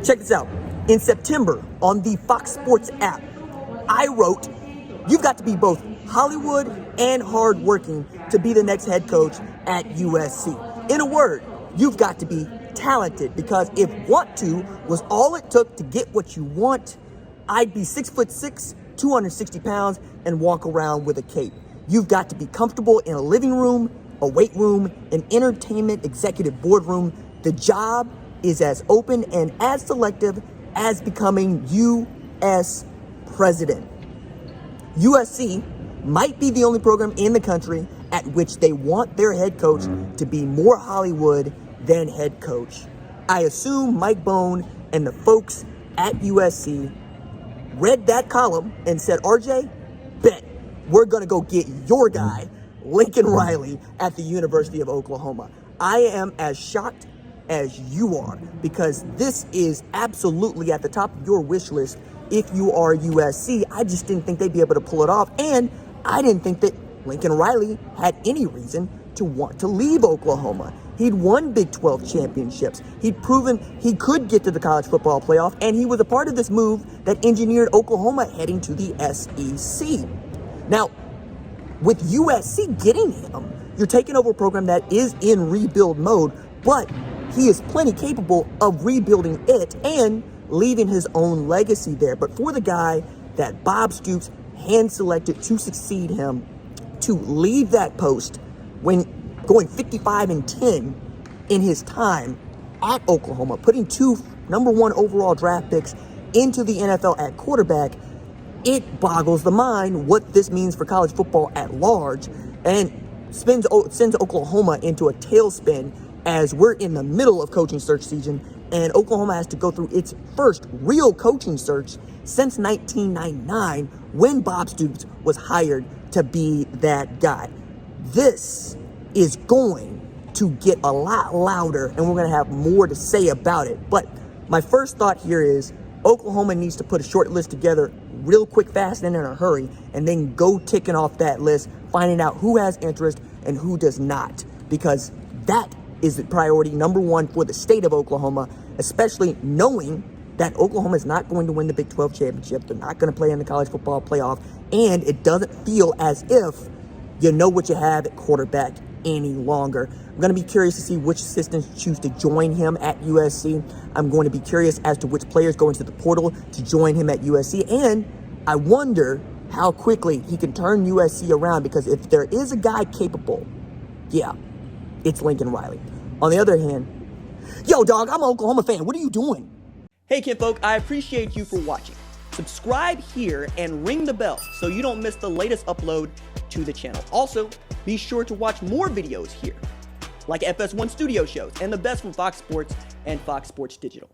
Check this out. In September, on the Fox Sports app, I wrote, you've got to be both Hollywood and hardworking to be the next head coach at USC. In a word, you've got to be talented, because if want to was all it took to get what you want, I'd be 6'6", 260 pounds, and walk around with a cape. You've got to be comfortable in a living room, a weight room, an entertainment executive boardroom. The job is as open and as selective as becoming U.S. president. USC might be the only program in the country at which they want their head coach to be more Hollywood than head coach. I assume Mike Bone and the folks at USC read that column and said, RJ, bet we're going to go get your guy, Lincoln Riley, at the University of Oklahoma. I am as shocked as you are, because this is absolutely at the top of your wish list if you are USC. I just didn't think they'd be able to pull it off, and I didn't think that Lincoln Riley had any reason to want to leave Oklahoma. He'd won Big 12 championships. He'd proven he could get to the college football playoff, and he was a part of this move that engineered Oklahoma heading to the SEC. Now, with USC getting him, you're taking over a program that is in rebuild mode, but he is plenty capable of rebuilding it and leaving his own legacy there. But for the guy that Bob Stoops hand-selected to succeed him, to leave that post when going 55-10 in his time at Oklahoma, putting 2 number 1 overall draft picks into the NFL at quarterback, it boggles the mind what this means for college football at large, and sends Oklahoma into a tailspin as we're in the middle of coaching search season, and Oklahoma has to go through its first real coaching search since 1999, when Bob Stoops was hired to be that guy. This is going to get a lot louder, and we're going to have more to say about it. But my first thought here is Oklahoma needs to put a short list together real quick, fast, and in a hurry, and then go ticking off that list, finding out who has interest and who does not, because that is the priority number 1 for the state of Oklahoma, especially knowing that Oklahoma is not going to win the Big 12 championship. They're not going to play in the college football playoff, and it doesn't feel as if you know what you have at quarterback any longer. I'm going to be curious to see which assistants choose to join him at USC. I'm going to be curious as to which players go into the portal to join him at USC, and I wonder how quickly he can turn USC around, because if there is a guy capable, yeah, it's Lincoln Riley. On the other hand, yo, dog, I'm an Oklahoma fan. What are you doing? Hey, kinfolk, I appreciate you for watching. Subscribe here and ring the bell so you don't miss the latest upload to the channel. Also, be sure to watch more videos here, like FS1 Studio shows and the best from Fox Sports and Fox Sports Digital.